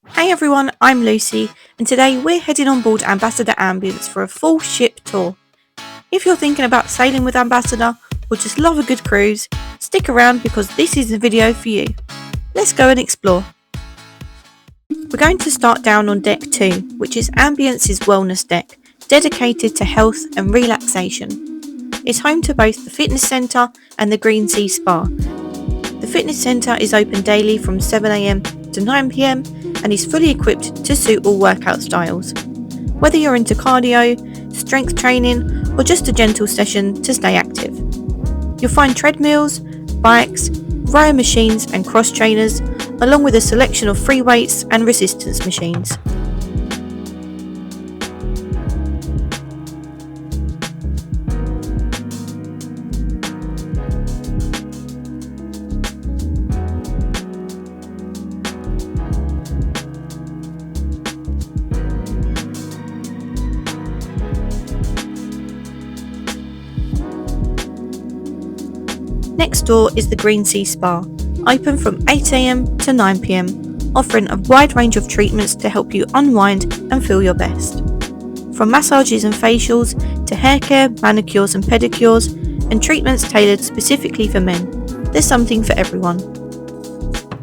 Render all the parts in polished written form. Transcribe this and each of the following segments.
Hey everyone, I'm Lucy, and today we're heading on board Ambassador Ambience for a full ship tour. If you're thinking about sailing with Ambassador or just love a good cruise, stick around because this is the video for you. Let's go and explore. We're going to start down on deck 2, which is Ambience's wellness deck, dedicated to health and relaxation. It's home to both the fitness centre and the Green Sea Spa. The fitness centre is open daily from 7 AM to 9 PM and is fully equipped to suit all workout styles. Whether you're into cardio, strength training, or just a gentle session to stay active. You'll find treadmills, bikes, rower machines and cross trainers, along with a selection of free weights and resistance machines. Next door is the Green Sea Spa, open from 8 AM to 9 PM, offering a wide range of treatments to help you unwind and feel your best. From massages and facials to hair care, manicures and pedicures, and treatments tailored specifically for men, there's something for everyone.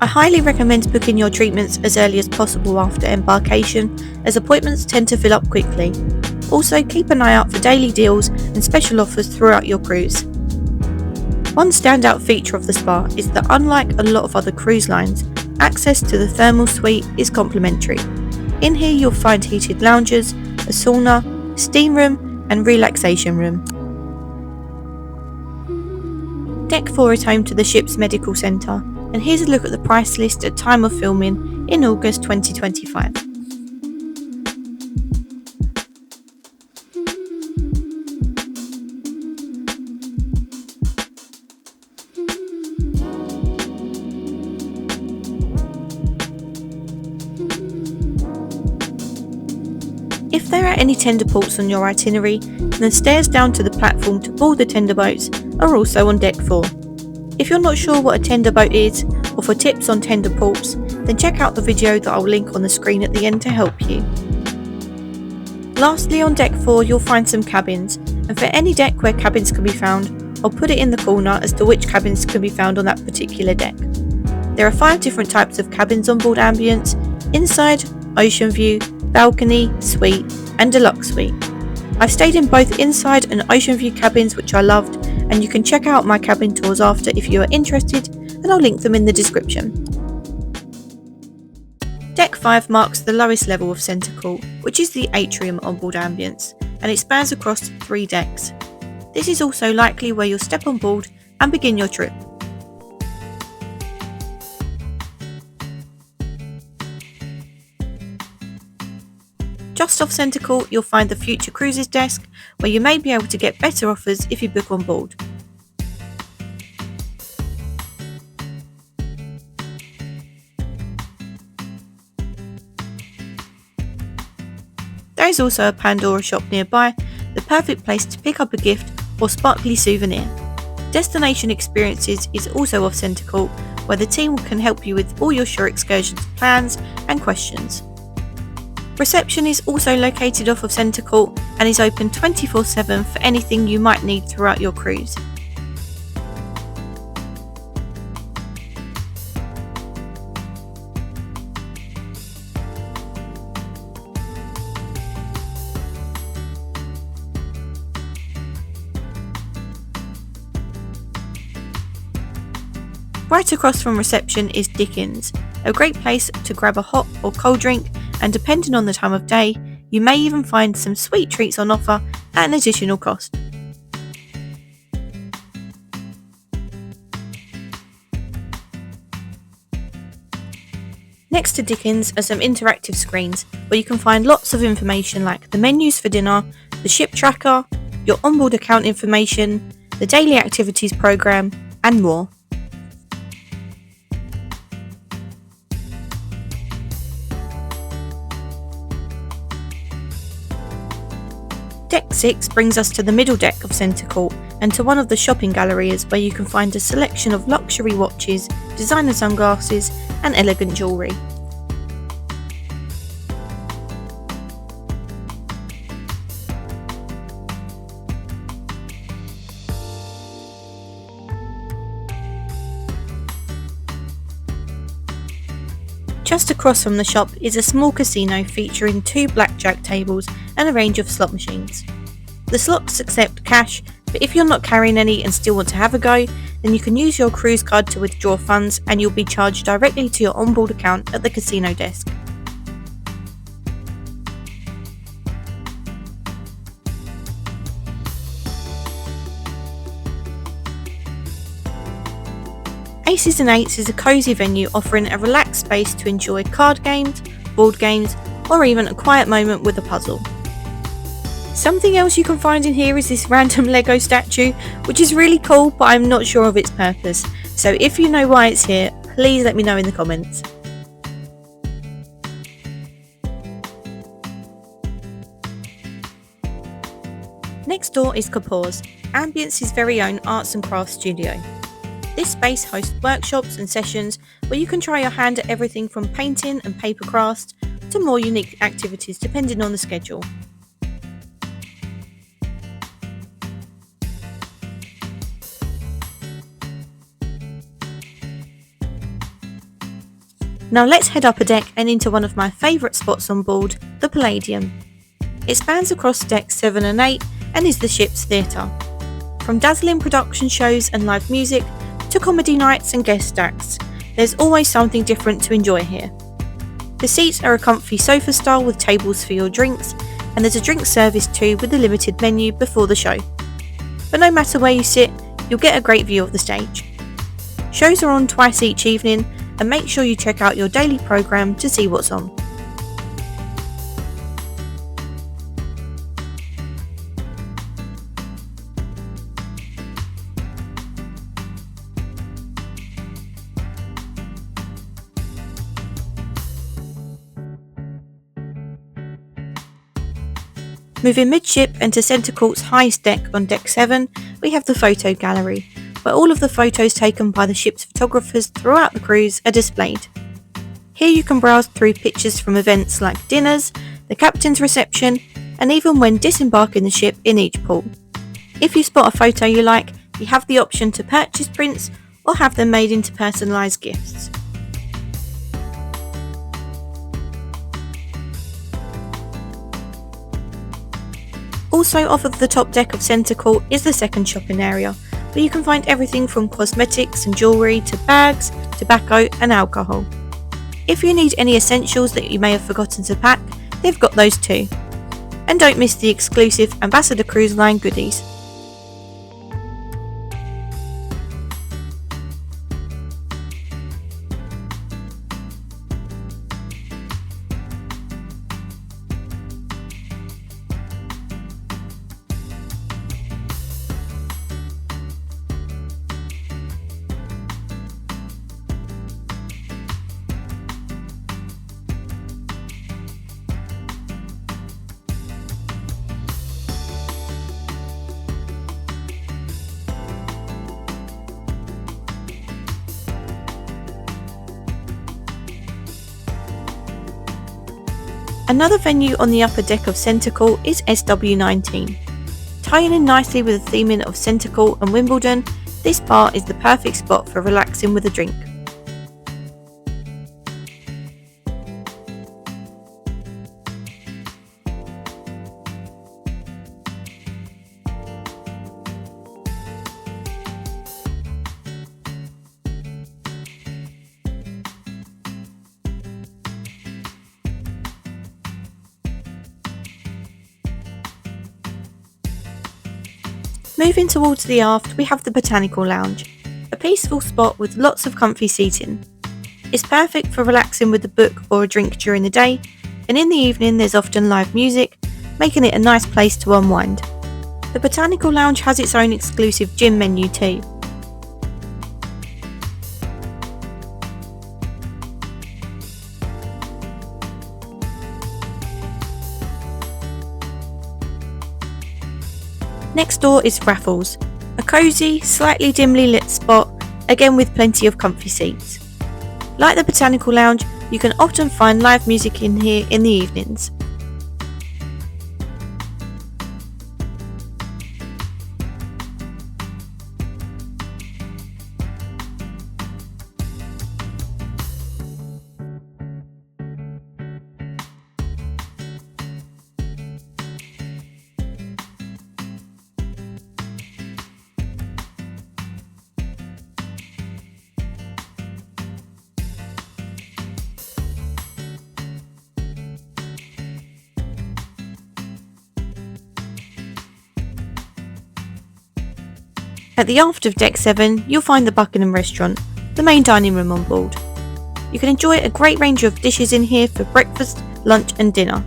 I highly recommend booking your treatments as early as possible after embarkation, as appointments tend to fill up quickly. Also, keep an eye out for daily deals and special offers throughout your cruise. One standout feature of the spa is that unlike a lot of other cruise lines, access to the thermal suite is complimentary. In here you'll find heated lounges, a sauna, steam room and relaxation room. Deck 4 is home to the ship's medical centre, and here's a look at the price list at time of filming in August 2025. If there are any tender ports on your itinerary, then the stairs down to the platform to board the tender boats are also on deck 4. If you're not sure what a tender boat is, or for tips on tender ports, then check out the video that I'll link on the screen at the end to help you. Lastly, on deck 4 you'll find some cabins, and for any deck where cabins can be found, I'll put it in the corner as to which cabins can be found on that particular deck. There are 5 different types of cabins on board Ambience: inside, ocean view, balcony, suite and deluxe suite. I've stayed in both inside and ocean view cabins, which I loved, and you can check out my cabin tours after if you are interested, and I'll link them in the description. Deck 5 marks the lowest level of Centre Court, which is the atrium on board Ambience, and it spans across 3 decks. This is also likely where you'll step on board and begin your trip. Just off Centre Court you'll find the Future Cruises desk, where you may be able to get better offers if you book on board. There is also a Pandora shop nearby, the perfect place to pick up a gift or sparkly souvenir. Destination Experiences is also off Centre Court, where the team can help you with all your shore excursions plans and questions. Reception is also located off of Centre Court and is open 24/7 for anything you might need throughout your cruise. Right across from reception is Dickens, a great place to grab a hot or cold drink, and depending on the time of day, you may even find some sweet treats on offer at an additional cost. Next to Dickens are some interactive screens where you can find lots of information like the menus for dinner, the ship tracker, your onboard account information, the daily activities program, and more. Deck 6 brings us to the middle deck of Centre Court and to one of the shopping galleries where you can find a selection of luxury watches, designer sunglasses and elegant jewellery. Just across from the shop is a small casino featuring 2 blackjack tables and a range of slot machines. The slots accept cash, but if you're not carrying any and still want to have a go, then you can use your cruise card to withdraw funds and you'll be charged directly to your onboard account at the casino desk. Aces and Eights is a cosy venue offering a relaxed space to enjoy card games, board games, or even a quiet moment with a puzzle. Something else you can find in here is this random Lego statue, which is really cool, but I'm not sure of its purpose. So if you know why it's here, please let me know in the comments. Next door is Kapoor's, Ambience's very own arts and crafts studio. This space hosts workshops and sessions where you can try your hand at everything from painting and paper crafts to more unique activities depending on the schedule. Now let's head up a deck and into one of my favourite spots on board, the Palladium. It spans across decks 7 and 8 and is the ship's theatre. From dazzling production shows and live music to comedy nights and guest acts, there's always something different to enjoy here. The seats are a comfy sofa style with tables for your drinks, and there's a drink service too with a limited menu before the show. But no matter where you sit, you'll get a great view of the stage. Shows are on twice each evening, and make sure you check out your daily programme to see what's on. Moving midship and to centre court's highest deck on deck 7, we have the photo gallery, where all of the photos taken by the ship's photographers throughout the cruise are displayed. Here you can browse through pictures from events like dinners, the captain's reception, and even when disembarking the ship in each port. If you spot a photo you like, you have the option to purchase prints or have them made into personalised gifts. Also off of the top deck of centre court is the second shopping area, where you can find everything from cosmetics and jewellery to bags, tobacco and alcohol. If you need any essentials that you may have forgotten to pack, they've got those too. And don't miss the exclusive Ambassador Cruise Line goodies. Another venue on the upper deck of Centre Court is SW19. Tying in nicely with the theming of Centre Court and Wimbledon, this bar is the perfect spot for relaxing with a drink. Moving towards the aft, we have the Botanical Lounge, a peaceful spot with lots of comfy seating. It's perfect for relaxing with a book or a drink during the day, and in the evening there's often live music, making it a nice place to unwind. The Botanical Lounge has its own exclusive gym menu too. Next door is Raffles, a cosy, slightly dimly lit spot, again with plenty of comfy seats. Like the Botanical Lounge, you can often find live music in here in the evenings. At the aft of Deck 7, you'll find the Buckingham Restaurant, the main dining room on board. You can enjoy a great range of dishes in here for breakfast, lunch and dinner.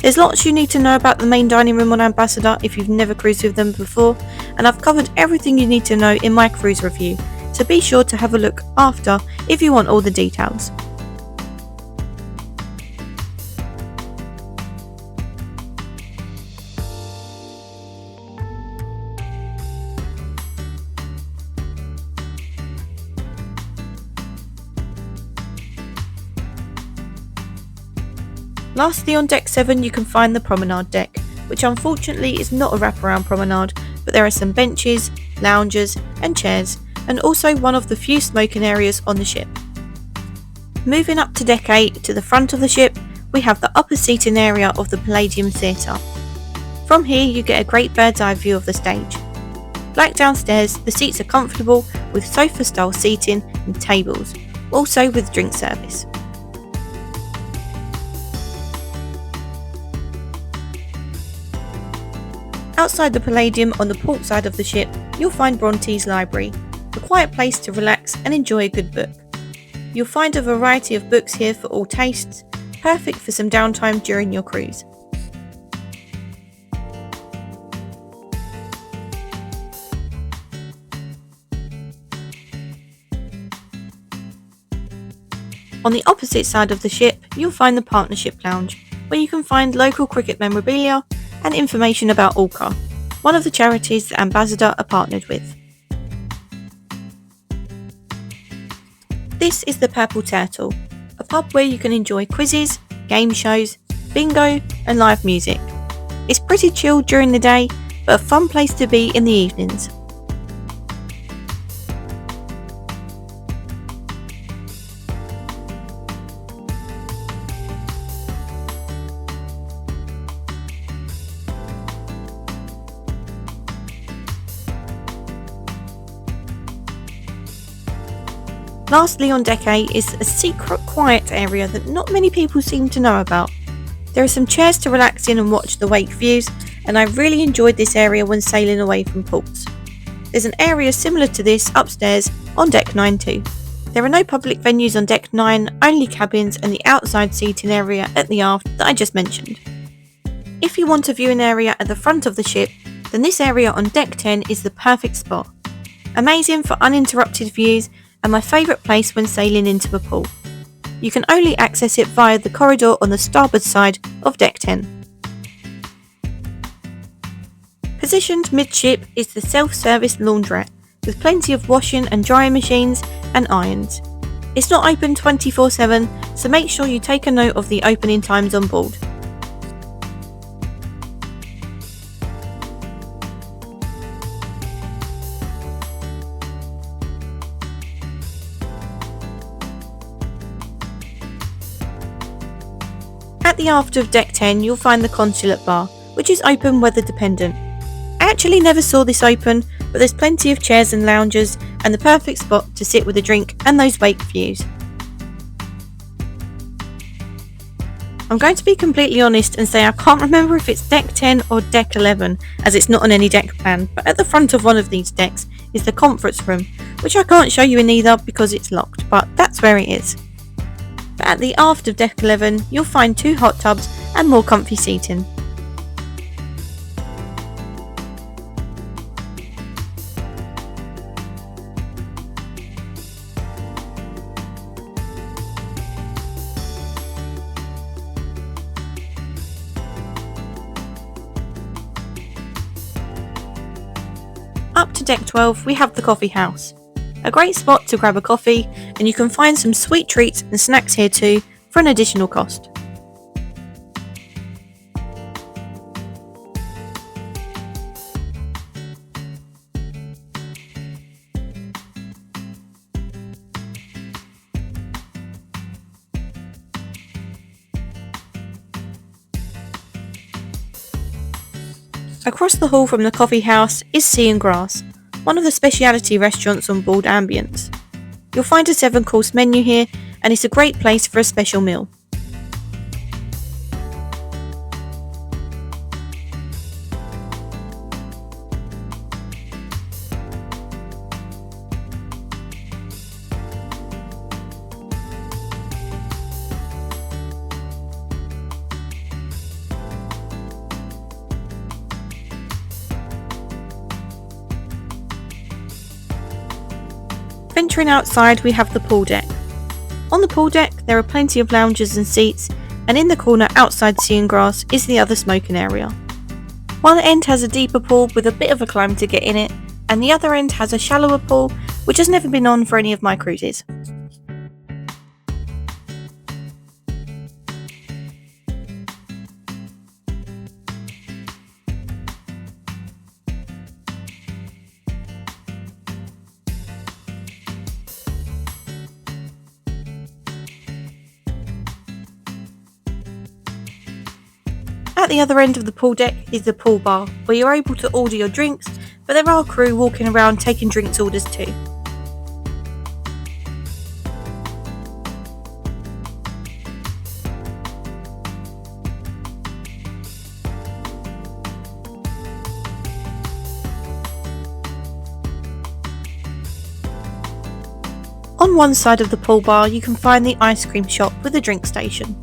There's lots you need to know about the main dining room on Ambassador if you've never cruised with them before, and I've covered everything you need to know in my cruise review, so be sure to have a look after if you want all the details. Lastly, on Deck 7 you can find the promenade deck, which unfortunately is not a wraparound promenade, but there are some benches, lounges and chairs, and also one of the few smoking areas on the ship. Moving up to Deck 8 to the front of the ship, we have the upper seating area of the Palladium Theatre. From here you get a great bird's eye view of the stage. Like downstairs, the seats are comfortable with sofa style seating and tables, also with drink service. Outside the Palladium on the port side of the ship, you'll find Bronte's Library, a quiet place to relax and enjoy a good book. You'll find a variety of books here for all tastes, perfect for some downtime during your cruise. On the opposite side of the ship, you'll find the Partnership Lounge, where you can find local cricket memorabilia and information about Orca, one of the charities that Ambassador are partnered with. This is the Purple Turtle, a pub where you can enjoy quizzes, game shows, bingo and live music. It's pretty chill during the day, but a fun place to be in the evenings. Lastly, on Deck 8 is a secret quiet area that not many people seem to know about. There are some chairs to relax in and watch the wake views, and I really enjoyed this area when sailing away from ports. There's an area similar to this upstairs on Deck 9 too. There are no public venues on Deck 9, only cabins and the outside seating area at the aft that I just mentioned. If you want a viewing area at the front of the ship, then this area on Deck 10 is the perfect spot. Amazing for uninterrupted views and my favourite place when sailing into a port. You can only access it via the corridor on the starboard side of Deck 10. Positioned midship is the self-service laundrette, with plenty of washing and drying machines and irons. It's not open 24/7, so make sure you take a note of the opening times on board. At the aft of Deck 10 you'll find the Consulate Bar, which is open weather dependent. I actually never saw this open, but there's plenty of chairs and lounges and the perfect spot to sit with a drink and those wake views. I'm going to be completely honest and say I can't remember if it's Deck 10 or Deck 11, as it's not on any deck plan, but at the front of one of these decks is the conference room, which I can't show you in either because it's locked, but that's where it is. But at the aft of Deck 11 you'll find 2 hot tubs and more comfy seating. Up to Deck 12 we have the Coffee House. A great spot to grab a coffee, and you can find some sweet treats and snacks here too for an additional cost. Across the hall from the coffee house is Sea and Grass, one of the specialty restaurants on board Ambience. You'll find a 7-course menu here, and it's a great place for a special meal. Venturing outside, we have the pool deck. On the pool deck, there are plenty of lounges and seats, and in the corner outside sea and grass is the other smoking area. One end has a deeper pool with a bit of a climb to get in it, and the other end has a shallower pool, which has never been on for any of my cruises. At the other end of the pool deck is the pool bar, where you're able to order your drinks, but there are crew walking around taking drinks orders too. On one side of the pool bar you can find the ice cream shop with a drink station.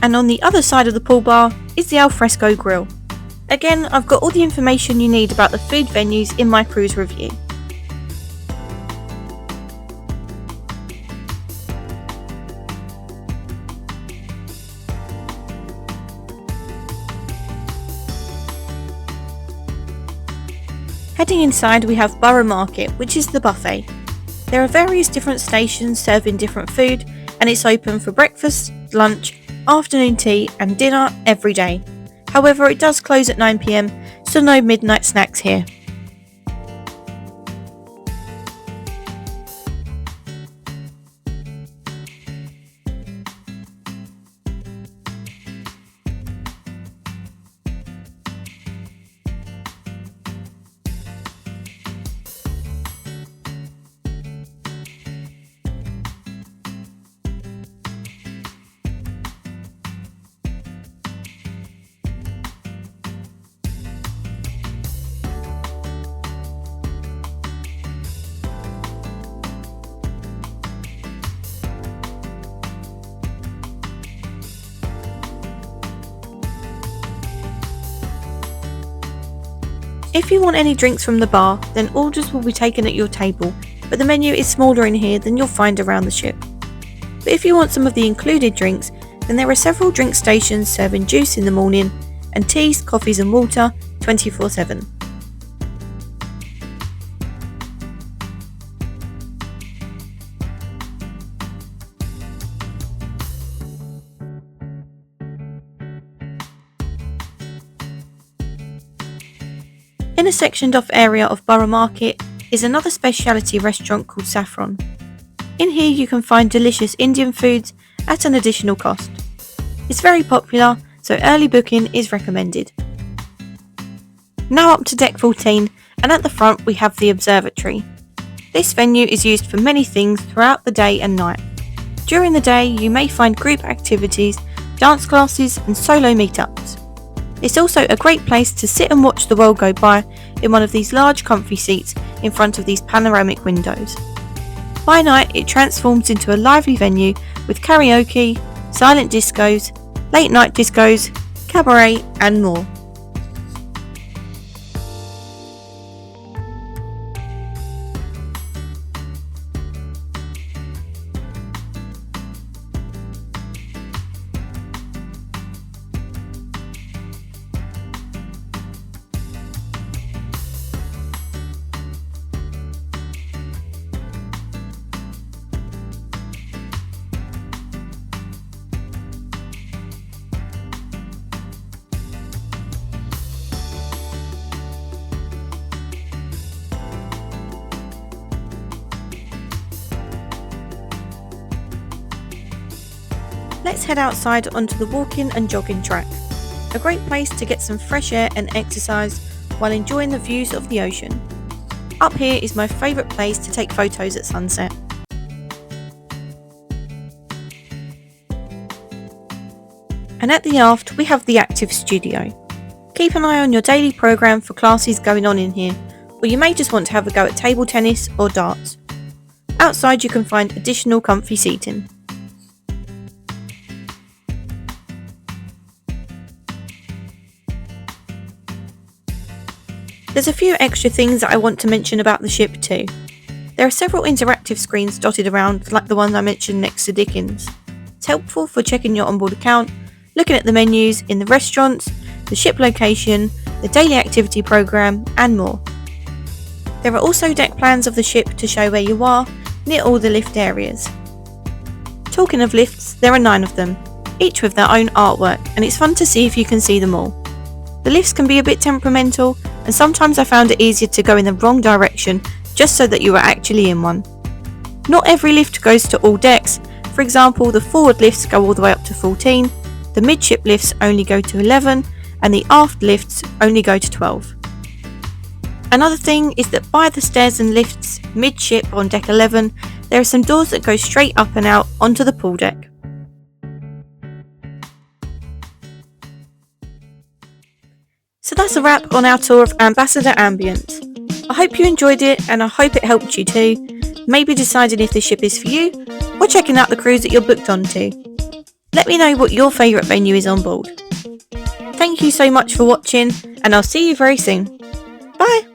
And on the other side of the pool bar is the alfresco grill. Again, I've got all the information you need about the food venues in my cruise review. Heading inside, we have Borough Market, which is the buffet. There are various different stations serving different food, and it's open for breakfast, lunch, afternoon tea and dinner every day. However, it does close at 9 p.m, so no midnight snacks here. If you want any drinks from the bar, then orders will be taken at your table, but the menu is smaller in here than you'll find around the ship. But if you want some of the included drinks, then there are several drink stations serving juice in the morning and teas, coffees and water 24/7. In a sectioned off area of Borough Market is another specialty restaurant called Saffron. In here you can find delicious Indian foods at an additional cost. It's very popular, so early booking is recommended. Now up to deck 14, and at the front we have the observatory. This venue is used for many things throughout the day and night. During the day you may find group activities, dance classes and solo meetups. It's also a great place to sit and watch the world go by in one of these large comfy seats in front of these panoramic windows. By night it transforms into a lively venue with karaoke, silent discos, late night discos, cabaret and more. Let's head outside onto the walking and jogging track. A great place to get some fresh air and exercise while enjoying the views of the ocean. Up here is my favourite place to take photos at sunset. And at the aft we have the active studio. Keep an eye on your daily programme for classes going on in here, or you may just want to have a go at table tennis or darts. Outside you can find additional comfy seating. There's a few extra things that I want to mention about the ship too. There are several interactive screens dotted around like the one I mentioned next to Dickens. It's helpful for checking your onboard account, looking at the menus in the restaurants, the ship location, the daily activity programme and more. There are also deck plans of the ship to show where you are near all the lift areas. Talking of lifts, there are 9 of them, each with their own artwork, and it's fun to see if you can see them all. The lifts can be a bit temperamental, and sometimes I found it easier to go in the wrong direction just so that you were actually in one. Not every lift goes to all decks. For example, the forward lifts go all the way up to 14, the midship lifts only go to 11, and the aft lifts only go to 12. Another thing is that by the stairs and lifts midship on deck 11, there are some doors that go straight up and out onto the pool deck. So that's a wrap on our tour of Ambassador Ambience. I hope you enjoyed it and I hope it helped you too, maybe deciding if the ship is for you or checking out the cruise that you're booked onto. Let me know what your favourite venue is on board. Thank you so much for watching and I'll see you very soon. Bye!